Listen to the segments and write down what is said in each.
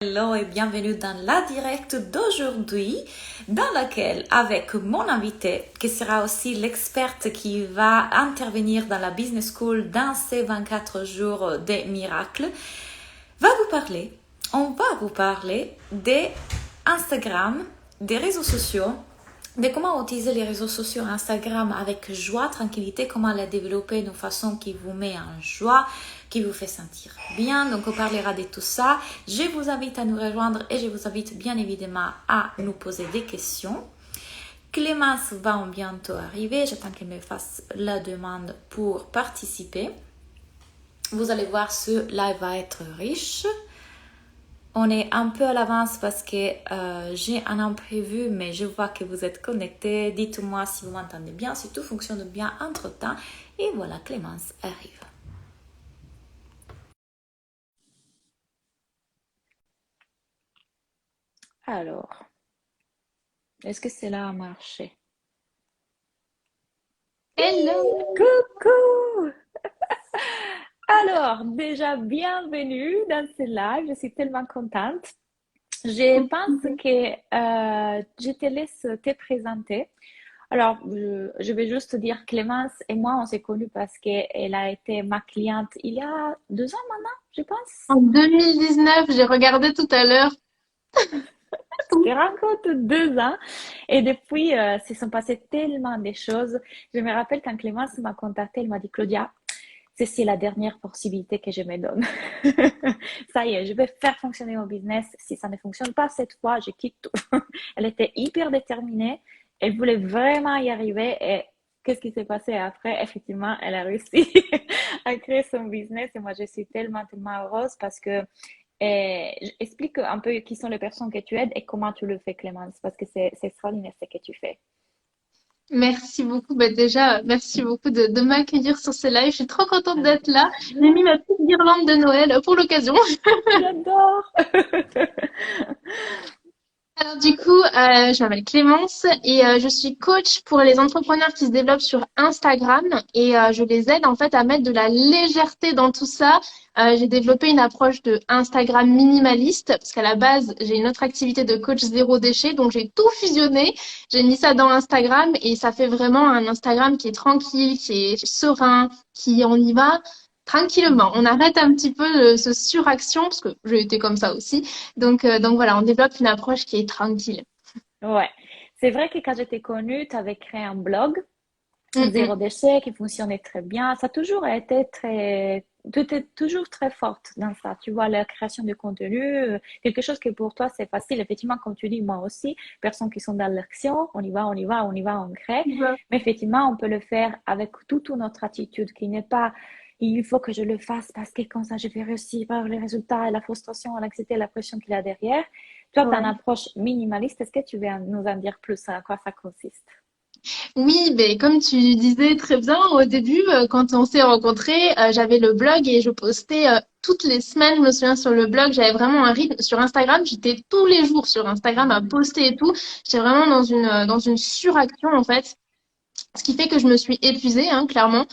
Hello et bienvenue dans la directe d'aujourd'hui, dans laquelle, avec mon invité, qui sera aussi l'experte qui va intervenir dans la Business School dans ces 24 jours des miracles, on va vous parler des Instagram, des réseaux sociaux, de comment utiliser les réseaux sociaux Instagram avec joie, tranquillité, comment les développer d'une façon qui vous met en joie, qui vous fait sentir bien. Donc, on parlera de tout ça. Je vous invite à nous rejoindre et je vous invite bien évidemment à nous poser des questions. Clémence va bientôt arriver. J'attends qu'elle me fasse la demande pour participer. Vous allez voir, ce live va être riche. On est un peu à l'avance parce que j'ai un imprévu, mais je vois que vous êtes connectés. Dites-moi si vous m'entendez bien, si tout fonctionne bien entre-temps. Et voilà, Clémence arrive. Alors, est-ce que cela a marché? Hello! Coucou! Alors, déjà, bienvenue dans ce live. Je suis tellement contente. Je pense que je te laisse te présenter. Alors, je vais juste dire, Clémence et moi, on s'est connus parce qu'elle a été ma cliente il y a 2 ans maintenant, je pense. En 2019, j'ai regardé tout à l'heure. Je te rencontre 2 ans et depuis, se sont passées tellement de choses. Je me rappelle quand Clémence m'a contactée, elle m'a dit, Claudia, c'est la dernière possibilité que je me donne. Ça y est, je vais faire fonctionner mon business. Si ça ne fonctionne pas cette fois, je quitte tout. Elle était hyper déterminée. Elle voulait vraiment y arriver. Et qu'est-ce qui s'est passé après? Effectivement, elle a réussi à créer son business. Et moi, je suis tellement, tellement heureuse parce que explique un peu qui sont les personnes que tu aides et comment tu le fais, Clémence, parce que c'est extraordinaire ce que tu fais. Merci beaucoup. Bah déjà, merci beaucoup de m'accueillir sur ce live. Je suis trop contente Avec d'être là. J'ai mis joie. ma petite guirlande de Noël pour l'occasion. J'adore. Alors du coup, je m'appelle Clémence et je suis coach pour les entrepreneurs qui se développent sur Instagram et je les aide en fait à mettre de la légèreté dans tout ça. J'ai développé une approche de Instagram minimaliste parce qu'à la base, j'ai une autre activité de coach zéro déchet, donc j'ai tout fusionné. J'ai mis ça dans Instagram et ça fait vraiment un Instagram qui est tranquille, qui est serein, qui on y va tranquillement. On arrête un petit peu ce suraction parce que j'ai été comme ça aussi. Donc voilà, on développe une approche qui est tranquille. Ouais, c'est vrai que quand je t'ai connue, tu avais créé un blog, Mm, Zéro mm. déchet, qui fonctionnait très bien. Ça a toujours été très... Tu étais toujours très forte dans ça. Tu vois, la création de contenu, quelque chose que pour toi, c'est facile. Effectivement, comme tu dis, moi aussi, personnes qui sont dans l'action, on y va, on y va, on y va, on crée. Bah, Mais effectivement, on peut le faire avec toute notre attitude qui n'est pas... Il faut que je le fasse parce que comme ça, je vais réussir par les résultats et la frustration, l'anxiété, la pression qu'il y a derrière. Toi, tu as une ouais. approche minimaliste. Est-ce que tu veux nous en dire plus à quoi ça consiste? Oui, ben comme tu disais très bien au début, quand on s'est rencontrés, j'avais le blog et je postais toutes les semaines. Je me souviens sur le blog, j'avais vraiment un rythme. Sur Instagram, j'étais tous les jours sur Instagram à poster et tout. J'étais vraiment dans une suraction en fait. Ce qui fait que je me suis épuisée, hein, clairement.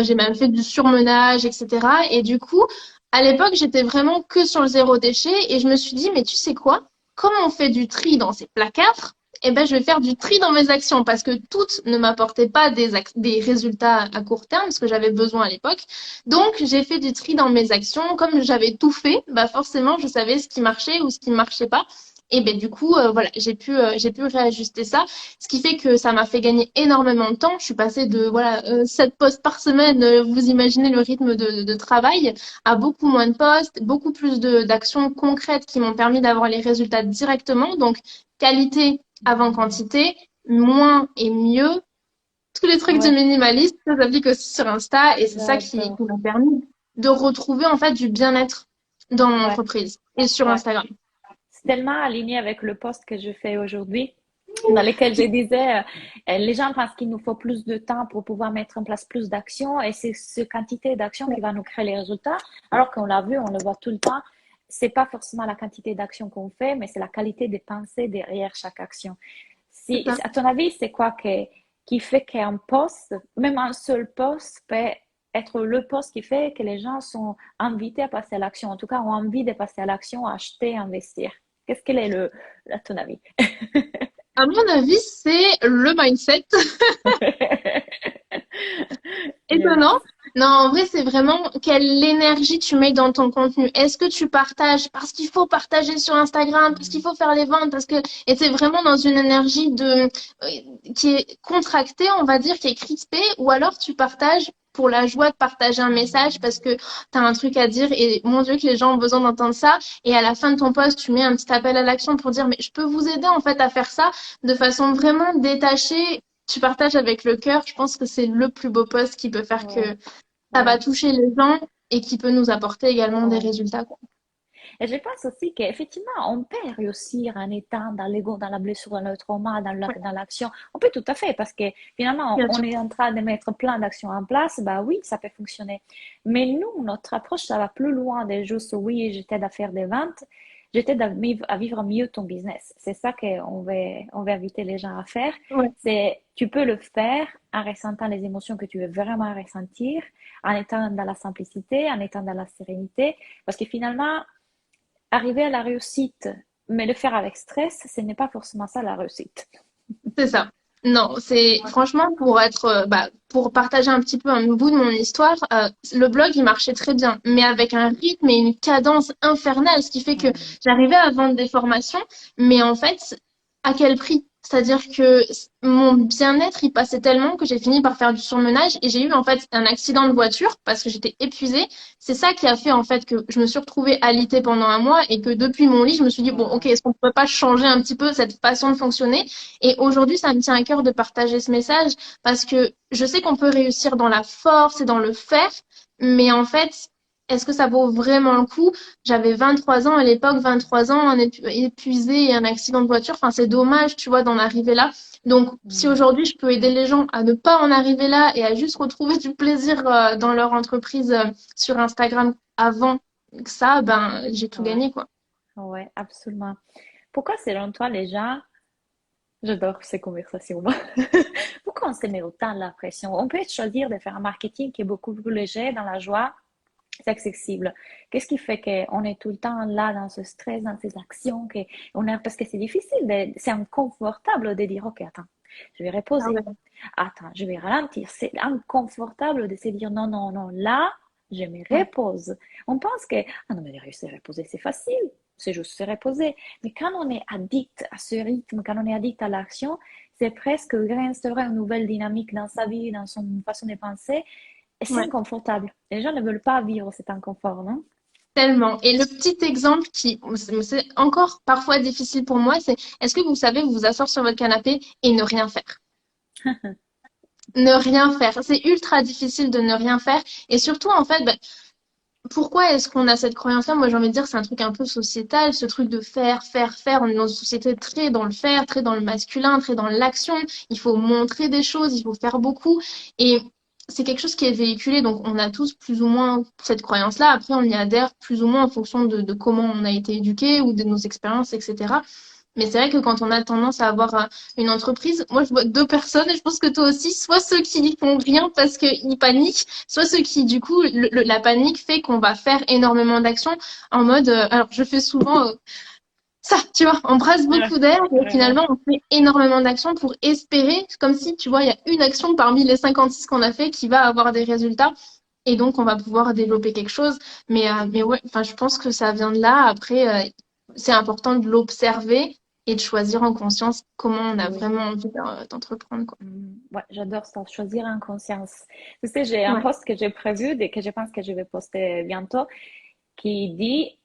J'ai même fait du surmenage, etc. Et du coup, à l'époque, j'étais vraiment que sur le zéro déchet et je me suis dit, mais tu sais quoi? Comme on fait du tri dans ces placards, eh ben, je vais faire du tri dans mes actions parce que toutes ne m'apportaient pas des résultats à court terme, ce que j'avais besoin à l'époque. Donc, j'ai fait du tri dans mes actions. Comme j'avais tout fait, bah, forcément, je savais ce qui marchait ou ce qui ne marchait pas. Et ben, du coup, voilà, j'ai pu réajuster ça. Ce qui fait que ça m'a fait gagner énormément de temps. Je suis passée de voilà 7 posts par semaine, vous imaginez le rythme de travail, à beaucoup moins de posts, beaucoup plus d'actions concrètes qui m'ont permis d'avoir les résultats directement. Donc qualité avant quantité, moins et mieux. Tous les trucs du Ouais, minimaliste, ça s'applique aussi sur Insta et c'est ça j'adore. qui m'a permis de retrouver en fait du bien-être dans mon Ouais, entreprise et sur ouais. Instagram. C'est tellement aligné avec le post que je fais aujourd'hui, dans lequel je disais, les gens pensent qu'il nous faut plus de temps pour pouvoir mettre en place plus d'actions et c'est cette quantité d'actions qui va nous créer les résultats. Alors qu'on l'a vu, on le voit tout le temps. C'est pas forcément la quantité d'actions qu'on fait, mais c'est la qualité des pensées derrière chaque action. C'est À ton avis, c'est quoi qui fait qu'un post, même un seul post, peut être le poste qui fait que les gens sont invités à passer à l'action, en tout cas ont envie de passer à l'action, acheter, investir? Qu'est-ce qu'elle est à ton avis? À mon avis, c'est le mindset. Yes. Étonnant. Non, en vrai, c'est vraiment quelle énergie tu mets dans ton contenu. Est-ce que tu partages parce qu'il faut partager sur Instagram, parce qu'il faut faire les ventes, parce que et c'est vraiment dans une énergie qui est contractée, on va dire, qui est crispée, ou alors tu partages pour la joie de partager un message parce que tu as un truc à dire et mon Dieu que les gens ont besoin d'entendre ça et à la fin de ton post tu mets un petit appel à l'action pour dire mais je peux vous aider en fait à faire ça de façon vraiment détachée, tu partages avec le cœur, je pense que c'est le plus beau post qui peut faire Ouais, que ça va ouais, toucher les gens et qui peut nous apporter également des ouais. résultats, quoi. Et je pense aussi qu'effectivement, on peut réussir en étant dans l'ego, dans la blessure, dans le trauma, Ouais, dans l'action. On peut tout à fait, parce que finalement, bien on sûr. est en train de mettre plein d'actions en place. Bah oui, ça peut fonctionner. Mais nous, notre approche, ça va plus loin de juste, oui, je t'aide à faire des ventes. Je t'aide à vivre mieux ton business. C'est ça on veut inviter les gens à faire. Ouais, C'est, tu peux le faire en ressentant les émotions que tu veux vraiment ressentir, en étant dans la simplicité, en étant dans la sérénité. Parce que finalement, arriver à la réussite, mais le faire avec stress, ce n'est pas forcément ça la réussite. c'est ça. Non, c'est franchement pour pour partager un petit peu un bout de mon histoire, le blog il marchait très bien, mais avec un rythme et une cadence infernale, ce qui fait que Ouais. j'arrivais à vendre des formations, mais en fait, à quel prix? C'est-à-dire que mon bien-être, il passait tellement que j'ai fini par faire du surmenage et j'ai eu en fait un accident de voiture parce que j'étais épuisée. C'est ça qui a fait en fait que je me suis retrouvée alitée pendant un mois et que depuis mon lit, je me suis dit, bon, ok, Ouais. est-ce qu'on pourrait pas changer un petit peu cette façon de fonctionner? Et aujourd'hui, ça me tient à cœur de partager ce message parce que je sais qu'on peut réussir dans la force et dans le faire, mais en fait, est-ce que ça vaut vraiment le coup? J'avais 23 ans à l'époque, 23 ans, épuisé et un accident de voiture. Enfin, c'est dommage, tu vois, d'en arriver là. Donc, si Mm. aujourd'hui, je peux aider les gens à ne pas en arriver là et à juste retrouver du plaisir dans leur entreprise sur Instagram avant ça, ben, j'ai tout Ouais, gagné, quoi. ouais, absolument. Pourquoi, selon toi, les gens, j'adore ces conversations, pourquoi on se met autant la pression? On peut choisir de faire un marketing qui est beaucoup plus léger, dans la joie, c'est accessible. Qu'est-ce qui fait qu'on est tout le temps là dans ce stress, dans ces actions, parce que c'est difficile, c'est inconfortable de dire, OK, attends, je vais Ah reposer. ouais. Attends, je vais ralentir. C'est inconfortable de se dire, non, non, non, là, je me Ouais. repose. On pense que, ah non, mais se reposer, c'est facile. C'est juste se reposer. Mais quand on est addict à ce rythme, quand on est addict à l'action, c'est presque réinstaurer une nouvelle dynamique dans sa vie, dans son façon de penser. Et c'est Ouais. inconfortable. Les gens ne veulent pas vivre cet inconfort, non? Tellement. Et le petit exemple qui, c'est encore parfois difficile pour moi, c'est est-ce que vous savez vous asseoir sur votre canapé et ne rien faire? Ne rien faire. C'est ultra difficile de ne rien faire. Et surtout, en fait, ben, pourquoi est-ce qu'on a cette croyance-là? Moi, j'ai envie de dire, c'est un truc un peu sociétal, ce truc de faire, faire, faire. On est dans une société très dans le faire, très dans le masculin, très dans l'action. Il faut montrer des choses, il faut faire beaucoup. Et c'est quelque chose qui est véhiculé, donc on a tous plus ou moins cette croyance-là. Après, on y adhère plus ou moins en fonction de comment on a été éduqué ou de nos expériences, etc. Mais c'est vrai que quand on a tendance à avoir une entreprise, moi je vois deux personnes et je pense que toi aussi, soit ceux qui n'y font rien parce qu'ils paniquent, soit ceux qui du coup la panique fait qu'on va faire énormément d'actions en mode alors je fais souvent ça, tu vois, on brasse Ouais, beaucoup d'air et ouais, ouais. finalement on fait énormément d'actions pour espérer, comme si tu vois, il y a une action parmi les 56 qu'on a fait qui va avoir des résultats et donc on va pouvoir développer quelque chose. Mais ouais, enfin je pense que ça vient de là. Après, c'est important de l'observer et de choisir en conscience comment on a Oui. vraiment envie d'entreprendre, quoi. Ouais, j'adore ça, choisir en conscience. Tu sais, j'ai un Ouais, post que j'ai prévu, que je pense que je vais poster bientôt, qui dit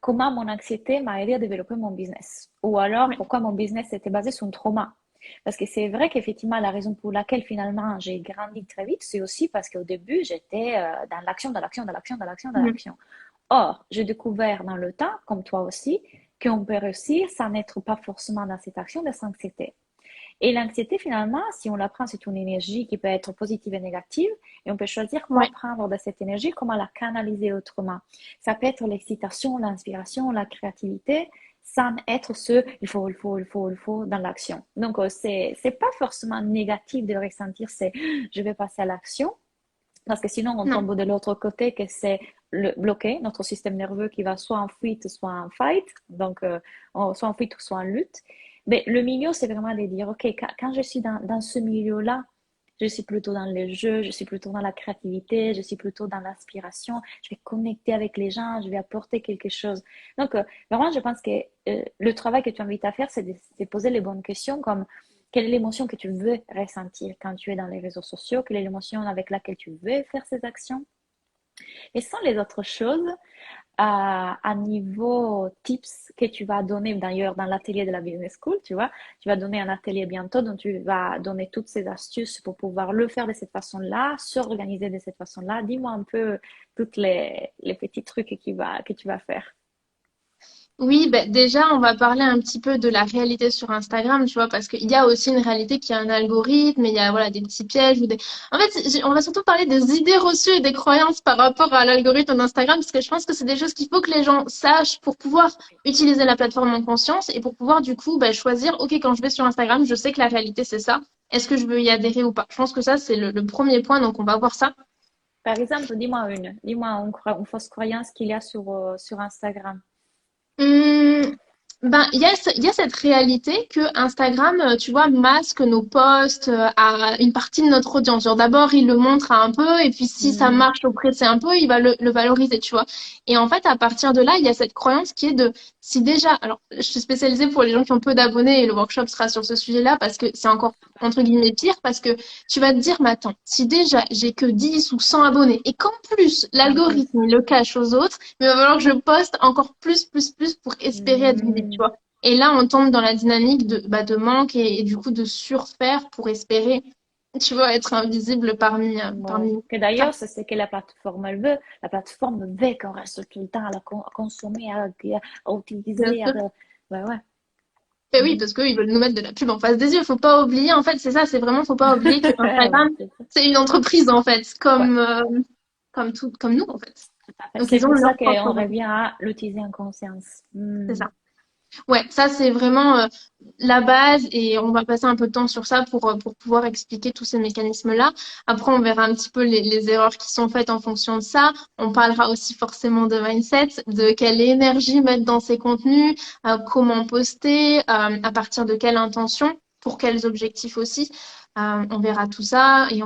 comment mon anxiété m'a aidé à développer mon business. Ou alors, ouais, pourquoi mon business était basé sur un trauma. Parce que c'est vrai qu'effectivement, la raison pour laquelle finalement j'ai grandi très vite, c'est aussi parce qu'au début, j'étais dans l'action, dans l'action, dans l'action, dans l'action, dans mhm, l'action. Or, j'ai découvert dans le temps, comme toi aussi, qu'on peut réussir sans n'être pas forcément dans cette action de s'anxiéter. Et l'anxiété, finalement, si on la prend, c'est une énergie qui peut être positive et négative, et on peut choisir quoi ouais, prendre de cette énergie, comment la canaliser autrement. Ça peut être l'excitation, l'inspiration, la créativité, sans être ce il faut dans l'action. Donc, c'est pas forcément négatif de ressentir, c'est je vais passer à l'action, Parce que sinon, on Non. tombe de l'autre côté, que c'est bloqué, notre système nerveux qui va soit en fuite, soit en fight, donc soit en fuite, soit en lutte. Mais le milieu, c'est vraiment de dire, OK, quand je suis dans ce milieu-là, je suis plutôt dans les jeux, je suis plutôt dans la créativité, je suis plutôt dans l'inspiration, je vais connecter avec les gens, je vais apporter quelque chose. Donc, vraiment, je pense que le travail que tu invites à faire, c'est de poser les bonnes questions comme quelle est l'émotion que tu veux ressentir quand tu es dans les réseaux sociaux, quelle est l'émotion avec laquelle tu veux faire ces actions. Et sans les autres choses, à niveau tips que tu vas donner d'ailleurs dans l'atelier de la Business School, tu vois, tu vas donner un atelier bientôt dont tu vas donner toutes ces astuces pour pouvoir le faire de cette façon-là, s'organiser de cette façon-là. Dis-moi un peu toutes les petits trucs que tu vas faire. Oui, ben déjà, on va parler un petit peu de la réalité sur Instagram, tu vois, parce qu'il y a aussi une réalité qui a un algorithme, et il y a voilà des petits pièges ou des. En fait, on va surtout parler des idées reçues et des croyances par rapport à l'algorithme d'Instagram, parce que je pense que c'est des choses qu'il faut que les gens sachent pour pouvoir utiliser la plateforme en conscience et pour pouvoir du coup ben, choisir, ok, quand je vais sur Instagram, je sais que la réalité c'est ça. Est-ce que je veux y adhérer ou pas? Je pense que ça c'est le premier point, donc on va voir ça. Par exemple, dis-moi une fausse croyance qu'il y a sur Instagram. Hum, ben, il y a cette réalité que Instagram, tu vois, masque nos posts à une partie de notre audience. Genre, d'abord, il le montre à un peu, et puis si ça Hmm, marche auprès de c'est un peu, il va le valoriser, tu vois. Et en fait, à partir de là, il y a cette croyance qui est de, si déjà, alors, je suis spécialisée pour les gens qui ont peu d'abonnés, et le workshop sera sur ce sujet-là, parce que c'est encore, entre guillemets, pire, parce que tu vas te dire, mais attends, si déjà j'ai que 10 ou 100 abonnés, et qu'en plus, en plus. l'algorithme, il le cache aux autres, mais il va falloir que je poste encore plus pour espérer être visible, tu Hmm. vois. Et là, on tombe dans la dynamique de manque et du coup de surfaire pour espérer, tu vois, être invisible Ouais. parmi Que ça. d'ailleurs, c'est ce que la plateforme elle veut. La plateforme veut qu'on reste tout le temps à consommer, à Bien utiliser. sûr. Ouais, ouais. Ben oui, Mhm. parce qu'ils veulent nous mettre de la pub en face des yeux. Faut pas oublier, en fait, c'est ça, c'est vraiment, faut pas oublier que Ouais, Instagram, c'est ça. c'est une entreprise, en fait, Ouais, comme nous, en fait. tout à fait. Donc, C'est ils ont pour ça leur qu'on propre, revient à l'utiliser en conscience. c'est Hmm. ça. Ouais, ça c'est vraiment la base et on va passer un peu de temps sur ça pour pouvoir expliquer tous ces mécanismes-là. Après, on verra un petit peu les erreurs qui sont faites en fonction de ça. On parlera aussi forcément de mindset, de quelle énergie mettre dans ces contenus, comment poster, à partir de quelle intention, pour quels objectifs aussi. On verra tout ça et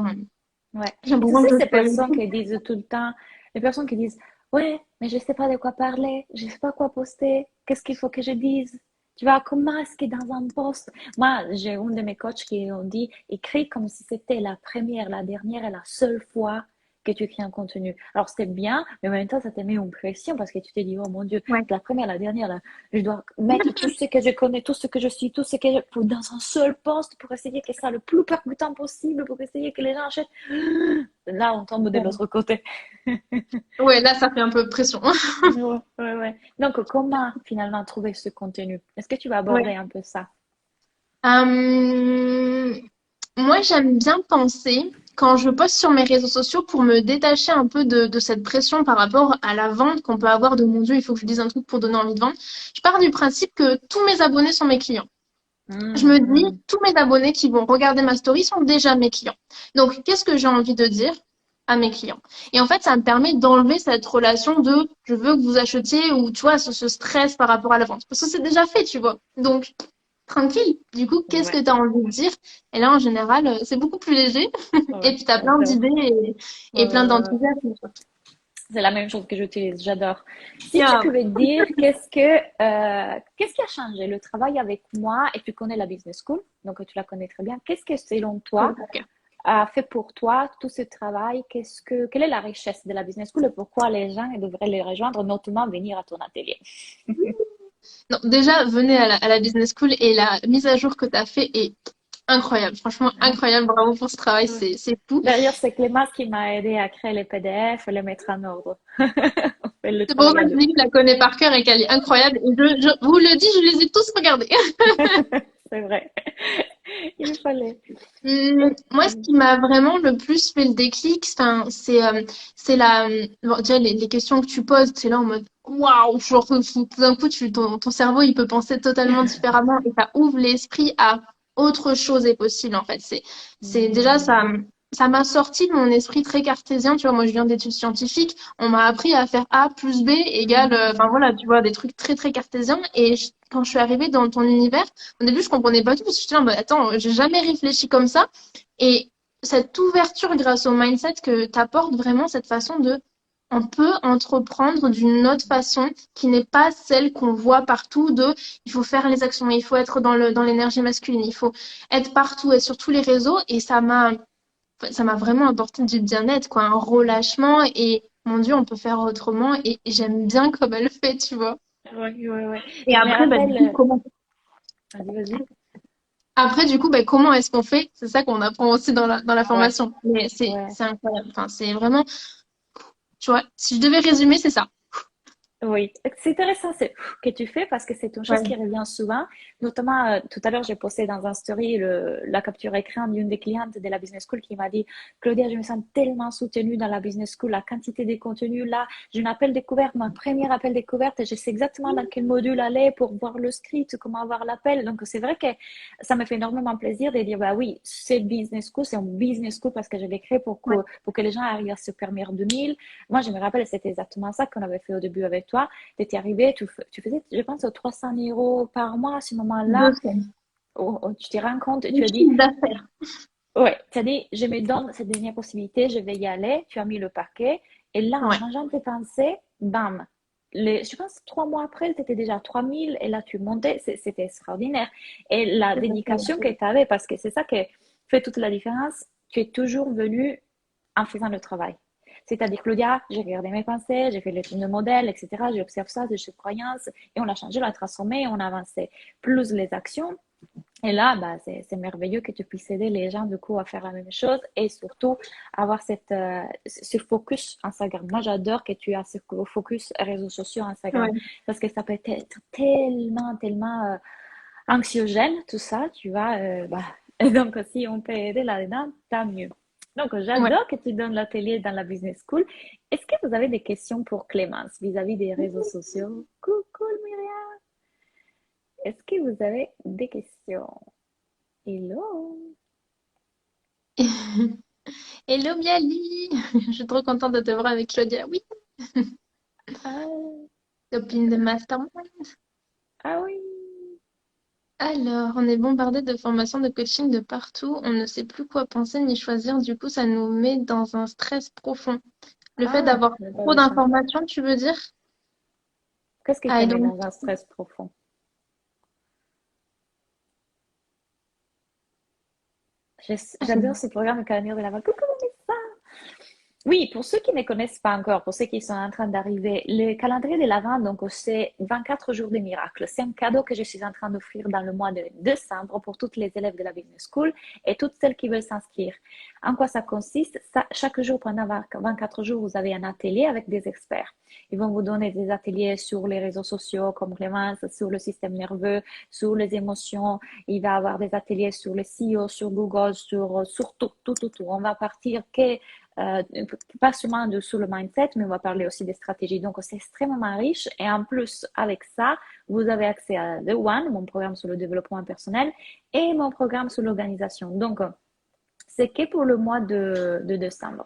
Ouais. j'ai Et tu l'impression sais, que je ces spoil personnes tout. qui disent tout le temps, les personnes qui disent, ouais, mais je sais pas de quoi parler, je sais pas quoi poster, qu'est-ce qu'il faut que je dise? Tu vois, comment est-ce que dans un post, moi, j'ai une de mes coachs qui ont dit, écris comme si c'était la première, la dernière et la seule fois que tu écris un contenu. Alors, c'était bien, mais en même temps, ça te met une pression parce que tu te dis, oh mon Dieu, Ouais. la première, la dernière, là, je dois mettre tout ce que je connais, tout ce que je suis, tout ce que je, dans un seul post pour essayer que ça soit le plus percutant possible, pour essayer que les gens achètent. Là, on tombe de l'autre côté. Ouais, là ça fait un peu de pression. Ouais, ouais, ouais. Donc, comment finalement trouver ce contenu? Est-ce que tu vas aborder Ouais. un peu ça? Euh, Moi, j'aime bien penser, quand je poste sur mes réseaux sociaux, pour me détacher un peu de cette pression par rapport à la vente qu'on peut avoir de mon Dieu, il faut que je dise un truc pour donner envie de vendre. Je pars du principe que tous mes abonnés sont mes clients. Je me dis, Mhm. tous mes abonnés qui vont regarder ma story sont déjà mes clients. Donc, qu'est-ce que j'ai envie de dire à mes clients? Et en fait, ça me permet d'enlever cette relation de je veux que vous achetiez ou tu vois, ce stress par rapport à la vente. Parce que c'est déjà fait, tu vois. Donc, tranquille. Du coup, qu'est-ce Ouais, que tu as envie de dire? Et là, en général, c'est beaucoup plus léger. Et ouais, puis, tu as ouais, plein c'est vrai. d'idées Ouais, et plein ouais, ouais. d'enthousiasme. C'est la même chose que j'utilise, j'adore. Si tu Yeah. pouvais dire qu'est-ce qui a changé le travail avec moi et tu connais la business school, donc tu la connais très bien. Qu'est-ce que selon toi a fait pour toi tout ce travail? Quelle est la richesse de la business school et pourquoi les gens devraient les rejoindre, notamment venir à ton atelier? Non, déjà, venez à la Business School et la mise à jour que tu as fait est incroyable. Franchement, incroyable. Bravo pour ce travail. Ouais. C'est fou. D'ailleurs, c'est Clémence qui m'a aidé à créer les PDF et les mettre en ordre. On fait le C'est pour travail ça à que je deux. dis que je la connais par cœur et qu'elle est incroyable. Et je vous le dis, je les ai tous regardés. C'est vrai. Il fallait. Moi, ce qui m'a vraiment le plus fait le déclic, enfin, c'est bon, déjà les questions que tu poses, c'est là en mode waouh, genre tout d'un coup, ton cerveau, il peut penser totalement différemment et ça ouvre l'esprit à autre chose est possible en fait. C'est déjà Hmm. ça. ça m'a sorti de mon esprit très cartésien. Tu vois, moi, je viens d'études scientifiques. On m'a appris à faire A plus B égale, enfin voilà, tu vois, des trucs très, très cartésiens. Et quand je suis arrivée dans ton univers, au début, je comprenais pas tout parce que j'étais là, bah, attends, j'ai jamais réfléchi comme ça. Et cette ouverture grâce au mindset que t'apportes vraiment cette façon de, on peut entreprendre d'une autre façon qui n'est pas celle qu'on voit partout de, il faut faire les actions, il faut être dans l'énergie masculine, il faut être partout, être sur tous les réseaux. Et ça m'a vraiment apporté du bien-être, quoi, un relâchement et mon Dieu, on peut faire autrement et j'aime bien comme elle fait, tu vois. Oui, oui, oui. Et Je me après, bah, du rappelle, coup, comment? vas-y, vas-y. Après, du coup, bah, comment est-ce qu'on fait? C'est ça qu'on apprend aussi dans la Ouais, formation. Mais ouais. c'est incroyable. Enfin, c'est vraiment, tu vois, si je devais résumer, c'est ça. Oui, c'est intéressant que tu fais parce que c'est une chose Ouais. qui revient souvent. Notamment, tout à l'heure, j'ai posté dans un story la capture écran d'une des clientes de la Business School qui m'a dit, Claudia, je me sens tellement soutenue dans la Business School, la quantité des contenus. Là, j'ai un appel découverte, mon premier appel découverte, et je sais exactement dans quel module aller pour voir le script, comment avoir l'appel. Donc, c'est vrai que ça me fait énormément plaisir de dire, bah oui, c'est Business School, c'est un Business School parce que je l'ai créé Ouais. pour que les gens arrivent à se permettre 2000. Moi, je me rappelle, c'était exactement ça qu'on avait fait au début avec toi. Tu étais arrivé, tu faisais, je pense, 300 euros par mois à ce moment-là. 2 semaines. Tu t'es rendu compte et Le tu as dit, chiffre d'affaires. ouais, tu as dit, je me donne cette dernière possibilité, je vais y aller. Tu as mis le paquet. Et là, en Ouais. changeant tes pensées, bam. Je pense 3 mois après, tu étais déjà à 3000 et là, tu montais. C'était extraordinaire. Et la C'est ça, c'est dédication que tu avais, parce que c'est ça qui fait toute la différence, tu es toujours venu en faisant le travail. C'est-à-dire, Claudia, j'ai regardé mes pensées, j'ai fait le modèle, etc. J'observe ça, j'ai cette croyance, et on l'a changé, on l'a transformé, on a avancé. Plus les actions. Et là, bah, c'est merveilleux que tu puisses aider les gens, du coup, à faire la même chose et surtout avoir ce focus Instagram. Moi, j'adore que tu as ce focus réseaux sociaux Instagram Ouais. parce que ça peut être tellement, tellement anxiogène, tout ça, tu vois. Bah, et donc, si on peut aider là-dedans, tant mieux. Donc, Ouais. j'adore que tu donnes l'atelier dans la Business School. Est-ce que vous avez des questions pour Clémence vis-à-vis des réseaux sociaux? Coucou Myriam, est-ce que vous avez des questions? Hello! Hello Miali! Je suis trop contente de te voir avec Claudia. Oui, Ah, copine de Mastermind. ah oui! Alors, on est bombardé de formations de coaching de partout. On ne sait plus quoi penser ni choisir. Du coup, ça nous met dans un stress profond. Le fait Ah, d'avoir je n'ai pas trop vu ça. d'informations, tu veux dire? Qu'est-ce qui Ah, te et met donc, dans un stress profond? J'adore ce programme Calendrier de l'Avent. Coucou, Vanessa! Oui, pour ceux qui ne connaissent pas encore, pour ceux qui sont en train d'arriver, le calendrier de l'Avent, donc c'est 24 jours de miracles. C'est un cadeau que je suis en train d'offrir dans le mois de décembre pour toutes les élèves de la Business School et toutes celles qui veulent s'inscrire. En quoi ça consiste? Chaque jour, pendant 24 jours, vous avez un atelier avec des experts. Ils vont vous donner des ateliers sur les réseaux sociaux, comme Clémence, sur le système nerveux, sur les émotions. Il va y avoir des ateliers sur les CEO, sur Google, sur tout, tout, tout, tout. On va partir euh, pas seulement sur le mindset, mais on va parler aussi des stratégies. Donc, c'est extrêmement riche. Et en plus, avec ça, vous avez accès à The One, mon programme sur le développement personnel, et mon programme sur l'organisation. Donc, c'est que pour le mois de décembre.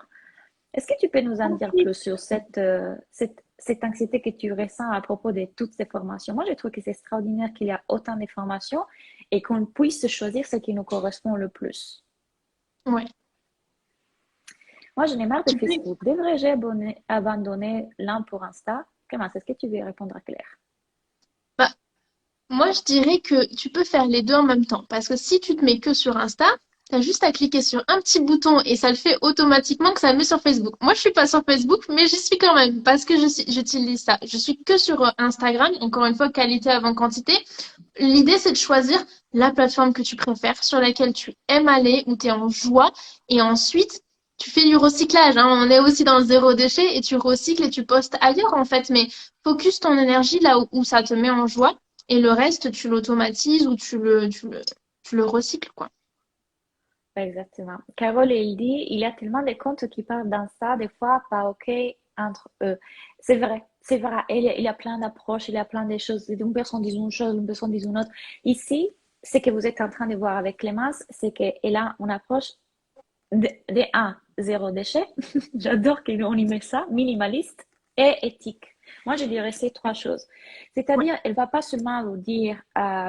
Est-ce que tu peux nous en dire plus sur cette anxiété que tu ressens à propos de toutes ces formations? Moi, je trouve que c'est extraordinaire qu'il y a autant de formations et qu'on puisse choisir ce qui nous correspond le plus. ouais. Moi, je n'ai marre de Tu peux. Facebook. Devrais-je abandonner l'un pour Insta? Comment est-ce que tu veux répondre à Claire? Bah, moi, je dirais que tu peux faire les deux en même temps. Parce que si tu te mets que sur Insta, t'as juste à cliquer sur un petit bouton et ça le fait automatiquement que ça le met sur Facebook. Moi, je suis pas sur Facebook, mais j'y suis quand même parce que j'utilise ça. Je suis que sur Instagram. Encore une fois, qualité avant quantité. L'idée, c'est de choisir la plateforme que tu préfères, sur laquelle tu aimes aller, où tu es en joie. Et ensuite, tu fais du recyclage, hein. On est aussi dans le zéro déchet et tu recycles et tu postes ailleurs, en fait. Mais focus ton énergie là où ça te met en joie. Et le reste, tu l'automatises ou tu le recycles, quoi. Exactement. Carole, elle dit, il y a tellement de comptes qui parlent dans ça, des fois pas OK entre eux. C'est vrai, c'est vrai. Il y a plein d'approches, il y a plein de choses. Une personne dit une chose, une personne dit une autre. Ici, ce que vous êtes en train de voir avec Clémence, c'est qu'elle a une approche des 1, zéro déchet. J'adore qu'on y met ça, minimaliste et éthique. Moi, je dirais ces trois choses. Ouais. C'est-à-dire, elle va pas seulement vous dire,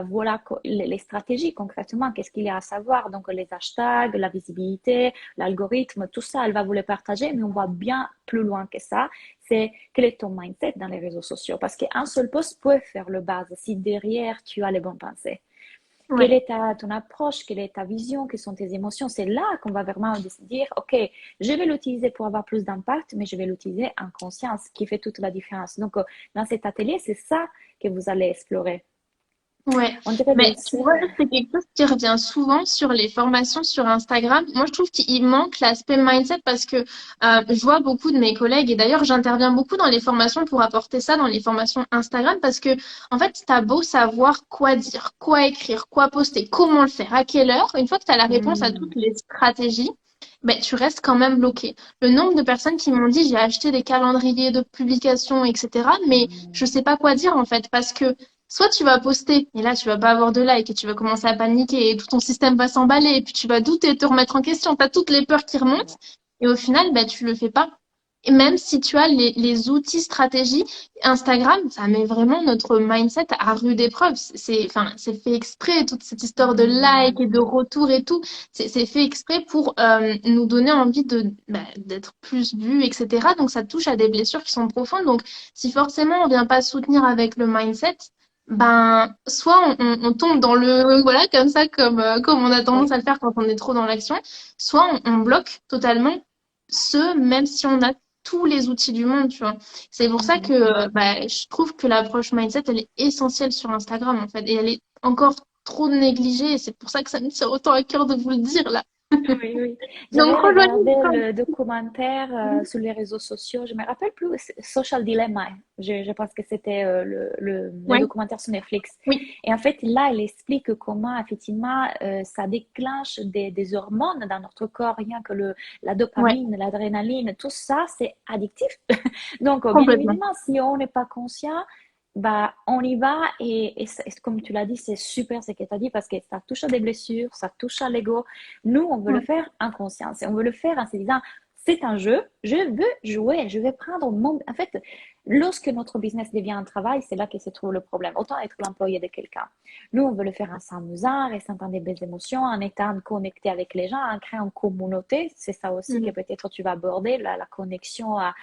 voilà les stratégies concrètement, qu'est-ce qu'il y a à savoir, donc les hashtags, la visibilité, l'algorithme, tout ça, elle va vous les partager, mais on va bien plus loin que ça. C'est quel est ton mindset dans les réseaux sociaux, parce qu'un seul post peut faire le base si derrière tu as les bonnes pensées. Quelle Ouais. est ton approche, quelle est ta vision, quelles sont tes émotions? C'est là qu'on va vraiment dire, OK, je vais l'utiliser pour avoir plus d'impact, mais je vais l'utiliser en conscience, qui fait toute la différence. Donc, dans cet atelier, c'est ça que vous allez explorer. Ouais, On dirait mais bien tu sûr. vois, c'est quelque chose qui revient souvent sur les formations sur Instagram. Moi, je trouve qu'il manque l'aspect mindset parce que je vois beaucoup de mes collègues et d'ailleurs, j'interviens beaucoup dans les formations pour apporter ça dans les formations Instagram parce que, en fait, t'as beau savoir quoi dire, quoi écrire, quoi poster, comment le faire, à quelle heure, une fois que tu as la réponse à toutes Hmm, les stratégies, ben, tu restes quand même bloqué. Le nombre de personnes qui m'ont dit, j'ai acheté des calendriers de publication, etc., mais je sais pas quoi dire en fait parce que soit tu vas poster et là tu vas pas avoir de like et tu vas commencer à paniquer et tout ton système va s'emballer et puis tu vas douter et te remettre en question. Tu as toutes les peurs qui remontent et au final, bah, tu le fais pas. Et même si tu as les outils stratégie, Instagram, ça met vraiment notre mindset à rude épreuve. Enfin, c'est fait exprès, toute cette histoire de like hmm. et de retour et tout. C'est fait exprès pour nous donner envie d'être plus vus, etc. Donc, ça touche à des blessures qui sont profondes. Donc, si forcément on vient pas soutenir avec le mindset, ben, soit on tombe dans le, voilà, comme ça, comme on a tendance Oui. à le faire quand on est trop dans l'action, soit on bloque totalement même si on a tous les outils du monde, tu vois. C'est pour ça Mhm. que, bah, je trouve que l'approche mindset, elle est essentielle sur Instagram, en fait, et elle est encore trop négligée, et c'est pour ça que ça me tient autant à cœur de vous le dire, là. Oui, oui. J'avais Donc, regardé rejoignez-moi. le documentaire sur les réseaux sociaux. Je me rappelle plus, Social Dilemma. Je pense que c'était le Ouais, documentaire sur Netflix. oui, Et en fait, là, elle explique comment, effectivement, ça déclenche des hormones dans notre corps, rien que la ouais, dopamine, l'adrénaline, tout ça, c'est addictif. Donc, bien complètement. évidemment, si on n'est pas conscient, bah, on y va et comme tu l'as dit, c'est super ce que tu as dit parce que ça touche à des blessures, ça touche à l'ego. Nous, on veut le Ouais, faire en conscience et on veut le faire en se disant, c'est un jeu, je veux jouer, je vais prendre mon... En fait, lorsque notre business devient un travail, c'est là que se trouve le problème. Autant être l'employé de quelqu'un. Nous, on veut le faire en s'amusant, ressentant des belles émotions, en étant connecté avec les gens, en créant une communauté. C'est ça aussi que mm, peut-être tu vas aborder, la connexion à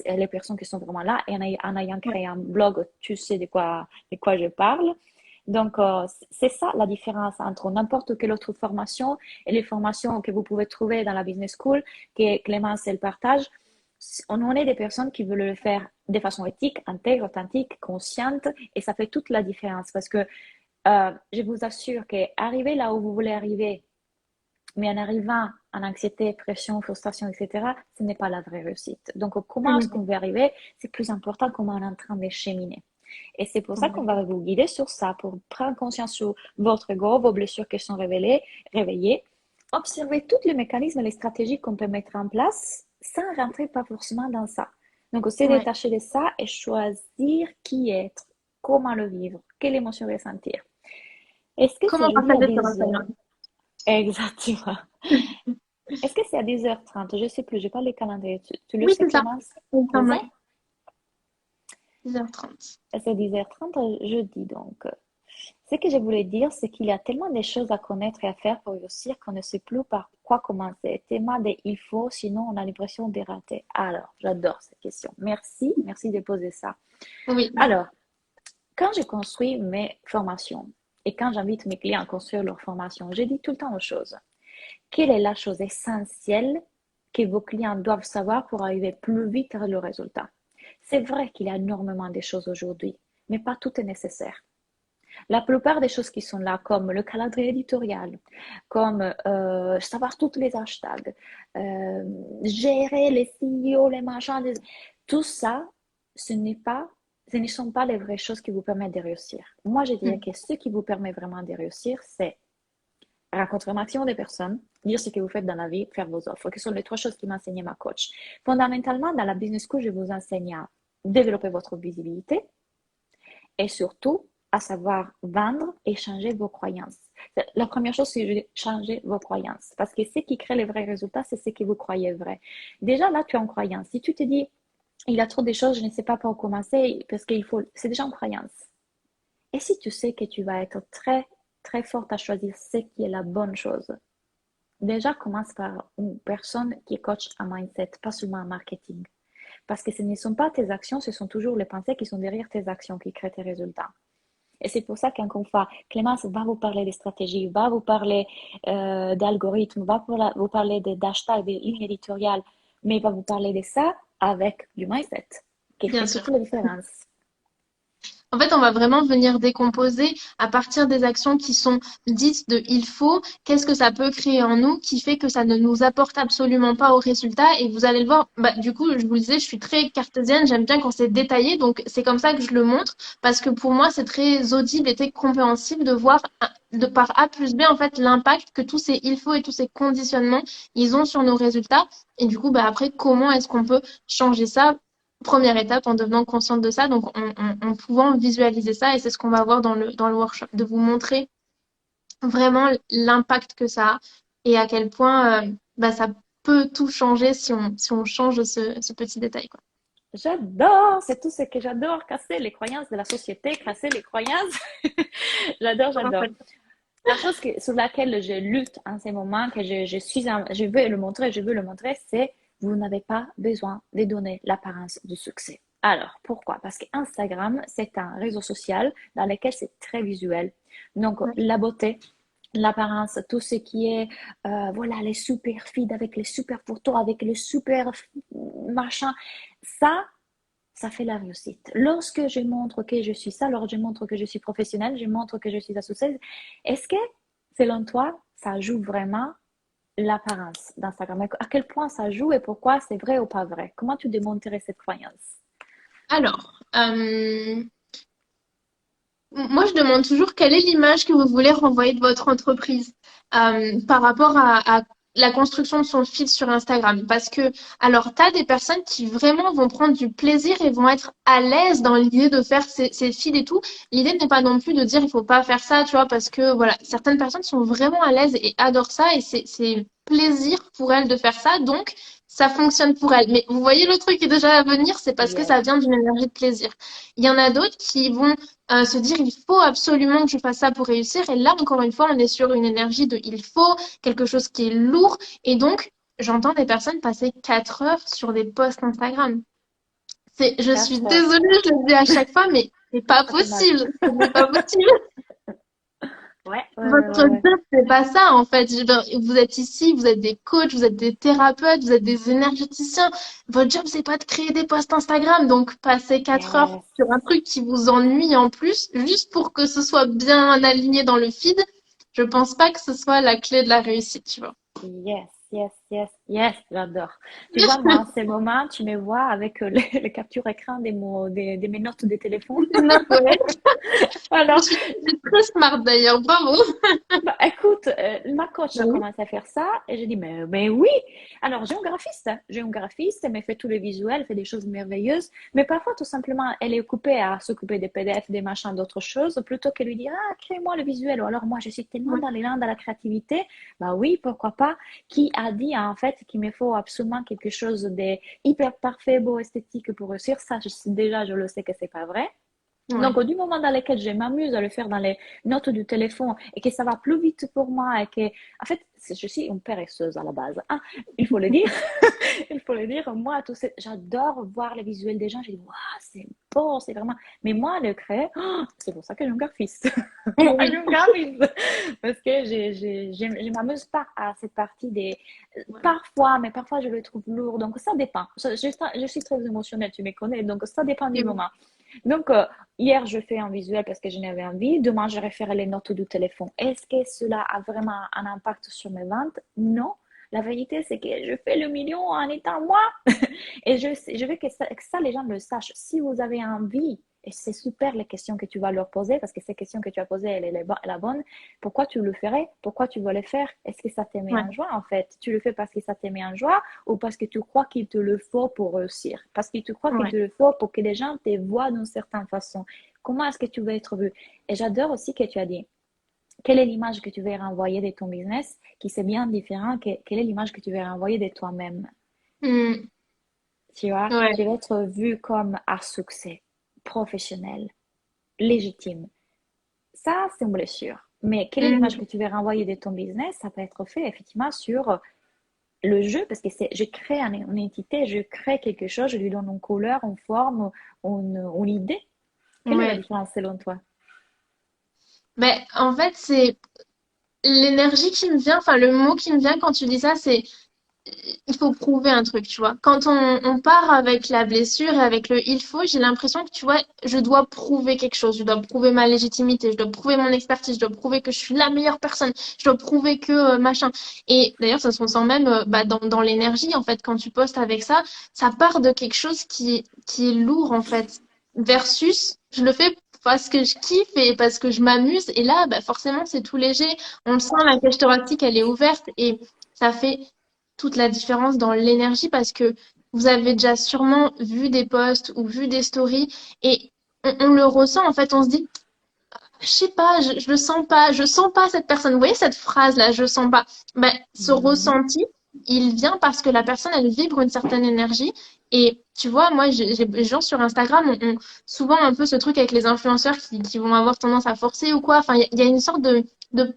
les personnes qui sont vraiment là. Et en ayant ouais, créé un blog, tu sais de quoi je parle. Donc, c'est ça la différence entre n'importe quelle autre formation et les formations que vous pouvez trouver dans la Business School, que Clémence elle partage. On est des personnes qui veulent le faire de façon éthique, intègre, authentique, consciente, et ça fait toute la différence parce que je vous assure qu'arriver là où vous voulez arriver, mais en arrivant en anxiété, pression, frustration, etc., ce n'est pas la vraie réussite. Donc, comment est-ce qu'on mm, veut arriver? C'est plus important comment on est en train de cheminer. Et c'est pour ça qu'on va complètement. vous guider sur ça, pour prendre conscience sur votre ego, vos blessures qui sont réveillées, observer tous les mécanismes et les stratégies qu'on peut mettre en place sans rentrer pas forcément dans ça. Donc, se Ouais. détacher de ça et choisir qui être, comment le vivre, quelle émotion ressentir. Est-ce que c'est Comment jeudi à partager sur 10 heures? Instagram? Exactement. Est-ce que c'est à 10h30? Je ne sais plus, j'ai pas le calendrier. Tu le Oui, sais, c'est ça. Clémence? Il me C'est semble, ça? ouais. 10h30. C'est 10h30 jeudi, donc. Ce que je voulais dire, c'est qu'il y a tellement de choses à connaître et à faire pour réussir qu'on ne sait plus par quoi commencer. Tellement de il faut, sinon on a l'impression de rater. Alors, j'adore cette question. Merci, merci de poser ça. Oui. Alors, quand je construis mes formations et quand j'invite mes clients à construire leurs formations, je dis tout le temps aux choses. Quelle est la chose essentielle que vos clients doivent savoir pour arriver plus vite à le résultat? C'est vrai qu'il y a énormément de choses aujourd'hui, mais pas tout est nécessaire. La plupart des choses qui sont là, comme le calendrier éditorial, comme savoir tous les hashtags, euh, gérer les CEO, les machins, tout ça, ce n'est pas, ce ne sont pas les vraies choses qui vous permettent de réussir. Moi, je dirais Mm. que ce qui vous permet vraiment de réussir, c'est rencontrer un maximum de personnes, dire ce que vous faites dans la vie, faire vos offres, qui sont les trois choses qui m'a enseigné ma coach. Fondamentalement, dans la business school, je vous enseigne à développer votre visibilité et surtout à savoir vendre et changer vos croyances. La première chose, c'est de changer vos croyances. Parce que ce qui crée les vrais résultats, c'est ce que vous croyez vrai. Déjà, là, tu es en croyance. Si tu te dis, il y a trop de choses, je ne sais pas par où commencer, parce qu'il faut, c'est déjà en croyance. Et si tu sais que tu vas être très, très forte à choisir ce qui est la bonne chose, déjà commence par une personne qui est coach en mindset, pas seulement en marketing. Parce que ce ne sont pas tes actions, ce sont toujours les pensées qui sont derrière tes actions qui créent tes résultats. Et c'est pour ça qu'encore une fois, Clémence va vous parler des stratégies, va vous parler d'algorithmes, va vous parler d'hashtags, des lignes éditoriales, mais il va vous parler de ça avec du mindset, qui Bien fait sûr. toute la différence. En fait, on va vraiment venir décomposer à partir des actions qui sont dites de il faut, qu'est-ce que ça peut créer en nous qui fait que ça ne nous apporte absolument pas au résultat. Et vous allez le voir, bah, du coup, je vous le disais, je suis très cartésienne, j'aime bien quand c'est détaillé, donc c'est comme ça que je le montre, parce que pour moi, c'est très audible et très compréhensible de voir de par A plus B, en fait, l'impact que tous ces il faut et tous ces conditionnements, ils ont sur nos résultats. Et du coup, bah, après, comment est-ce qu'on peut changer ça? Première étape en devenant consciente de ça, donc en pouvant visualiser ça, et c'est ce qu'on va voir dans le workshop, de vous montrer vraiment l'impact que ça a et à quel point bah, ça peut tout changer si on change ce petit détail, quoi. J'adore, c'est tout ce que j'adore, casser les croyances de la société, casser les croyances. J'adore, j'adore. La chose sur laquelle je lutte en ce moment, que je veux le montrer, c'est vous n'avez pas besoin de donner l'apparence du succès. Alors, pourquoi? Parce que Instagram, c'est un réseau social dans lequel c'est très visuel. Donc, Ouais. la beauté, l'apparence, tout ce qui est, voilà, les super feeds avec les super photos, avec les super machin, ça, ça fait la réussite. Lorsque je montre que je suis ça, lorsque je montre que je suis professionnelle, je montre que je suis associée, est-ce que, selon toi, ça joue vraiment l'apparence d'Instagram? À quel point ça joue et pourquoi c'est vrai ou pas vrai? Comment tu démontrerais cette croyance? Alors, moi, je demande toujours quelle est l'image que vous voulez renvoyer de votre entreprise par rapport à la construction de son feed sur Instagram. Parce que, alors, tu as des personnes qui vraiment vont prendre du plaisir et vont être à l'aise dans l'idée de faire ces feeds et tout. L'idée n'est pas non plus de dire il faut pas faire ça, tu vois, parce que, voilà, certaines personnes sont vraiment à l'aise et adorent ça et c'est plaisir pour elles de faire ça. Donc, ça fonctionne pour elles. Mais vous voyez, le truc qui est déjà à venir, c'est parce que Yes. ça vient d'une énergie de plaisir. Il y en a d'autres qui vont se dire il faut absolument que je fasse ça pour réussir. Et là, encore une fois, on est sur une énergie de il faut, quelque chose qui est lourd. Et donc, j'entends des personnes passer 4 heures sur des posts Instagram. Je suis 4 heures. désolée, je le dis à chaque fois, mais c'est pas Ça fait mal. possible. Ce n'est pas possible. Ouais, ouais, ouais, Votre ouais, ouais. job, c'est pas ça, en fait. Vous êtes ici, vous êtes des coachs, vous êtes des thérapeutes, vous êtes des énergéticiens. Votre job, c'est pas de créer des posts Instagram. Donc, passer 4 heures Yes. sur un truc qui vous ennuie en plus, juste pour que ce soit bien aligné dans le feed, je pense pas que ce soit la clé de la réussite, tu vois. Yes, yes, yes, yes, j'adore. Tu vois, moi, en ce moment, tu me vois avec les captures écran de mes notes de téléphone. C'est une ouais. Je Alors, suis très smart d'ailleurs, bravo. bah, écoute, ma coach Bah a oui. commencé à faire ça et j'ai dit, mais oui. Alors, j'ai un graphiste. J'ai un graphiste, elle me fait tous les visuels, elle fait des choses merveilleuses. Mais parfois, tout simplement, elle est occupée à s'occuper des PDF, des machins, d'autres choses, plutôt que lui dire, ah, crée-moi le visuel. Ou alors, moi, je suis tellement Ouais, dans l'élan de la créativité. Bah oui, pourquoi pas. Qui a dit, en fait, qu'il me faut absolument quelque chose de hyper parfait, beau, esthétique pour réussir? Ça, déjà, je le sais que c'est pas vrai. ouais, Donc, du moment dans lequel je m'amuse à le faire dans les notes du téléphone et que ça va plus vite pour moi et que, en fait, je suis une paresseuse à la base. Hein, il faut le dire. Il faut le dire. Moi, j'adore voir les visuels des gens. Je dis, waouh, c'est beau, c'est vraiment. Mais moi, le créer, oh, c'est pour ça que j'ai un graphiste. eh Moi, j'ai oui. un graphiste. Parce que je m'amuse pas à cette partie des. Ouais, Parfois, mais parfois, je le trouve lourd. Donc, ça dépend. Je suis très émotionnelle, tu me connais. Donc, ça dépend du c'est bon. moment. Donc, hier, je fais un visuel parce que je n'avais envie. Demain, je réfère les notes du téléphone. Est-ce que cela a vraiment un impact sur mes ventes? Non. La vérité, c'est que je fais le million en étant moi. Et je veux que ça, les gens le sachent. Si vous avez envie, et c'est super les questions que tu vas leur poser, parce que ces questions que tu as posées, elle est la bonne. Pourquoi tu le ferais? Pourquoi tu veux le faire? Est-ce que ça te met Ouais, en joie, en fait? Tu le fais parce que ça te met en joie ou parce que tu crois qu'il te le faut pour réussir? Parce que tu crois qu'il ouais, te le faut pour que les gens te voient d'une certaine façon. Comment est-ce que tu veux être vu? Et j'adore aussi que tu as dit, quelle est l'image que tu veux renvoyer de ton business, qui c'est bien différent, quelle est l'image que tu veux renvoyer de toi-même. Hmm. Tu vois, Ouais. je vais être vue comme à succès, professionnel, légitime. Ça, c'est une blessure. Mais quelle est l'image Hmm. que tu veux renvoyer de ton business? Ça peut être fait effectivement sur le jeu, parce que je crée une entité, je crée quelque chose, je lui donne une couleur, une forme, une idée. Quelle est la Ouais. différence selon toi? Ben, en fait, c'est l'énergie qui me vient, enfin, le mot qui me vient quand tu dis ça, c'est il faut prouver un truc, tu vois. Quand on part avec la blessure et avec le il faut, j'ai l'impression que, tu vois, je dois prouver quelque chose. Je dois prouver ma légitimité, je dois prouver mon expertise, je dois prouver que je suis la meilleure personne, je dois prouver que machin. Et d'ailleurs, ça se ressent même bah, dans l'énergie, en fait, quand tu postes avec ça part de quelque chose qui est lourd, en fait. Versus, je le fais parce que je kiffe et parce que je m'amuse. Et là, bah, forcément, c'est tout léger. On le sent, la cage thoracique, elle est ouverte et ça fait toute la différence dans l'énergie parce que vous avez déjà sûrement vu des posts ou vu des stories et on le ressent en fait, on se dit je sais pas, je le sens pas, je sens pas cette personne. Vous voyez cette phrase là, je sens pas. Ben, ce Mhm. ressenti, il vient parce que la personne elle vibre une certaine énergie et tu vois, moi j'ai des gens sur Instagram ont souvent un peu ce truc avec les influenceurs qui vont avoir tendance à forcer ou quoi. Enfin, il y a une sorte de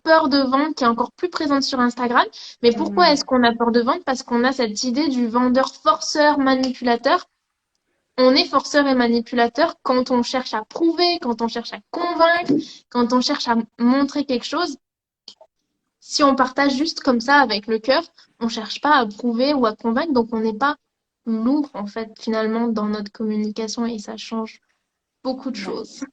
peur de vente qui est encore plus présente sur Instagram. Mais pourquoi Mhm. est-ce qu'on a peur de vente? Parce qu'on a cette idée du vendeur forceur manipulateur. On est forceur et manipulateur quand on cherche à prouver, quand on cherche à convaincre, quand on cherche à montrer quelque chose. Si on partage juste comme ça avec le cœur, on cherche pas à prouver ou à convaincre, donc on n'est pas lourd en fait finalement dans notre communication et ça change beaucoup de Ouais. choses.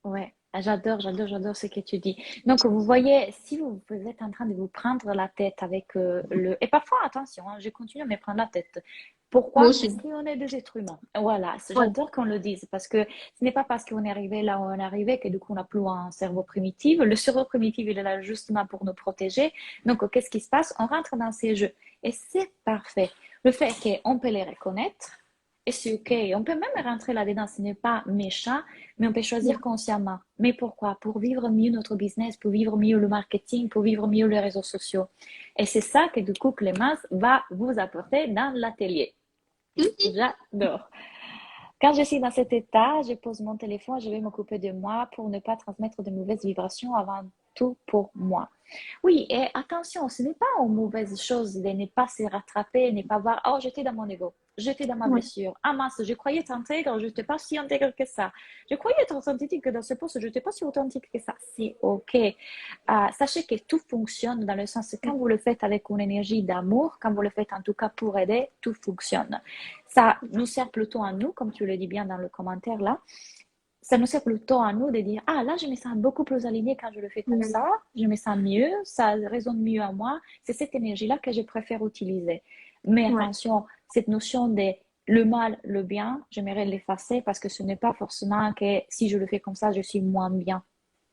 Ouais, ah, j'adore ce que tu dis. Donc, vous voyez, si vous êtes en train de vous prendre la tête avec le... Et parfois, attention, hein, je continue à me prendre la tête. Moi Pourquoi? Parce aussi. qu'on est des êtres humains. Voilà, Ouais. j'adore qu'on le dise, parce que ce n'est pas parce qu'on est arrivé là où on est arrivé que du coup, on n'a plus un cerveau primitif. Le cerveau primitif, il est là justement pour nous protéger. Donc, qu'est-ce qui se passe? On rentre dans ces jeux. Et c'est parfait. Le fait qu'on peut les reconnaître, et c'est OK. On peut même rentrer là-dedans, ce n'est pas méchant, mais on peut choisir consciemment. Mais pourquoi? Pour vivre mieux notre business, pour vivre mieux le marketing, pour vivre mieux les réseaux sociaux. Et c'est ça que du coup Clémence va vous apporter dans l'atelier. J'adore. Quand je suis dans cet état, je pose mon téléphone, je vais m'occuper de moi pour ne pas transmettre de mauvaises vibrations avant tout pour moi. Oui, et attention, ce n'est pas une mauvaise chose de ne pas se rattraper, ne pas voir, oh, j'étais dans mon ego, j'étais dans ma Ouais. blessure. Ah mince, je croyais être intègre, je n'étais pas si intègre que ça. Je croyais être authentique dans ce poste, je n'étais pas si authentique que ça. C'est OK. Sachez que tout fonctionne dans le sens que quand vous le faites avec une énergie d'amour, quand vous le faites en tout cas pour aider, tout fonctionne. Ça nous sert plutôt à nous, comme tu le dis bien dans le commentaire là, ça nous sert plutôt à nous de dire, ah là, je me sens beaucoup plus alignée quand je le fais comme Ouais. ça, je me sens mieux, ça résonne mieux à moi. C'est cette énergie-là que je préfère utiliser. Mais Ouais. attention, cette notion de le mal, le bien, j'aimerais l'effacer parce que ce n'est pas forcément que si je le fais comme ça, je suis moins bien.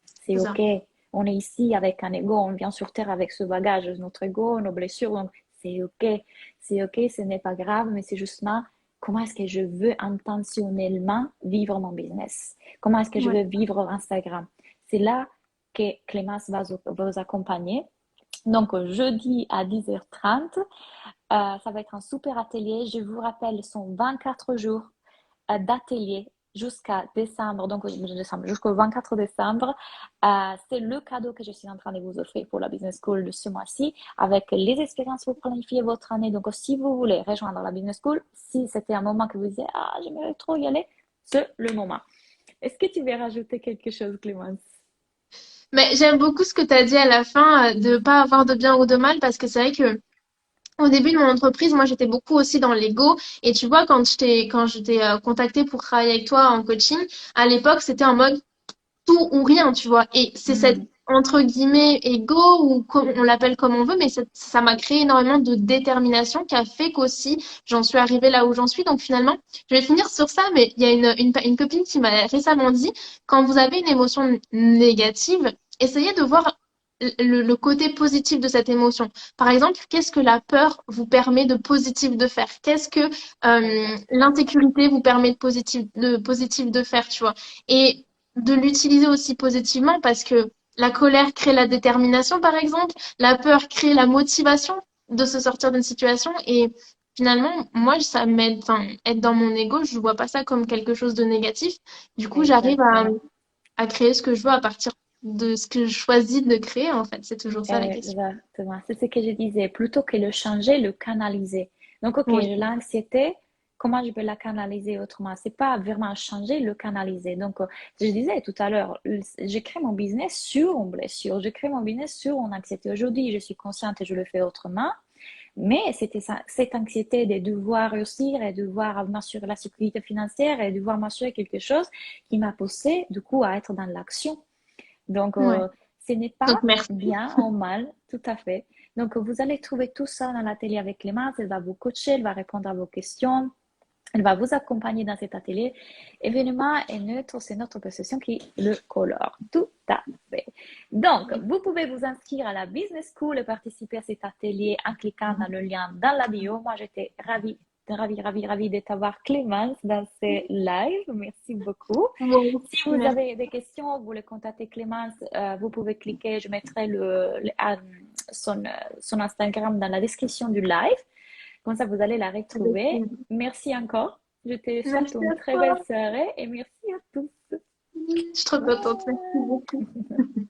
C'est C'est OK. ça. On est ici avec un ego, on vient sur Terre avec ce bagage, notre ego, nos blessures, donc c'est OK. C'est OK, ce n'est pas grave, mais c'est justement comment est-ce que je veux intentionnellement vivre mon business? Comment est-ce que je Ouais. veux vivre Instagram? C'est là que Clémence va vous accompagner. Donc, jeudi à 10h30, ça va être un super atelier. Je vous rappelle, ce sont 24 jours d'atelier jusqu'à décembre, donc décembre, jusqu'au 24 décembre. C'est le cadeau que je suis en train de vous offrir pour la Business School de ce mois-ci, avec les expériences pour planifier votre année. Donc, si vous voulez rejoindre la Business School, si c'était un moment que vous disiez, ah, j'aimerais trop y aller, c'est le moment. Est-ce que tu veux rajouter quelque chose, Clémence? Mais j'aime beaucoup ce que tu as dit à la fin, de pas avoir de bien ou de mal, parce que c'est vrai que au début de mon entreprise, moi, j'étais beaucoup aussi dans l'ego. Et tu vois, quand je t'ai contacté pour travailler avec toi en coaching, à l'époque, c'était en mode tout ou rien, tu vois. Et c'est cette, Mhm. entre guillemets, ego, ou on l'appelle comme on veut, mais ça m'a créé énormément de détermination qui a fait qu'aussi, j'en suis arrivée là où j'en suis. Donc finalement, je vais finir sur ça, mais il y a une copine qui m'a récemment dit, quand vous avez une émotion négative, essayez de voir le côté positif de cette émotion. Par exemple, qu'est-ce que la peur vous permet de positif de faire? Qu'est-ce que l'insécurité vous permet de positif de faire, tu vois? Et de l'utiliser aussi positivement parce que la colère crée la détermination, par exemple. La peur crée la motivation de se sortir d'une situation. Et finalement, moi, ça m'aide, enfin, être dans mon ego, je vois pas ça comme quelque chose de négatif. Du coup, j'arrive Exactement. à créer ce que je veux à partir de ce que je choisis de créer, en fait. C'est toujours ça la question. Exactement. C'est ce que je disais. Plutôt que le changer, le canaliser. Donc, ok, Oui, j'ai l'anxiété. Comment je peux la canaliser autrement? C'est pas vraiment changer, le canaliser. Donc, je disais tout à l'heure, je crée mon business sur une blessure. Je crée mon business sur une anxiété. Aujourd'hui, je suis consciente et je le fais autrement. Mais c'était cette anxiété de devoir réussir et de devoir m'assurer la sécurité financière et de devoir m'assurer quelque chose qui m'a poussé, du coup, à être dans l'action. Donc, ouais. ce n'est pas Donc, merci. bien ou mal, tout à fait. Donc, vous allez trouver tout ça dans l'atelier avec Clémence. Elle va vous coacher, elle va répondre à vos questions. Elle va vous accompagner dans cet atelier. Événement et neutre, c'est notre possession qui le colore. Tout à fait. Donc, vous pouvez vous inscrire à la Business School et participer à cet atelier en cliquant dans le lien dans la bio. Moi, j'étais ravie de t'avoir, Clémence, dans ces lives. Merci beaucoup. Bon, Si vous merci. avez des questions, vous voulez contacter Clémence, vous pouvez cliquer. Je mettrai son Instagram dans la description du live. Comme ça, vous allez la retrouver. Merci encore. Je te souhaite Merci une à très belle toi. soirée et merci à tous. Je suis trop contente. Merci beaucoup. Bye.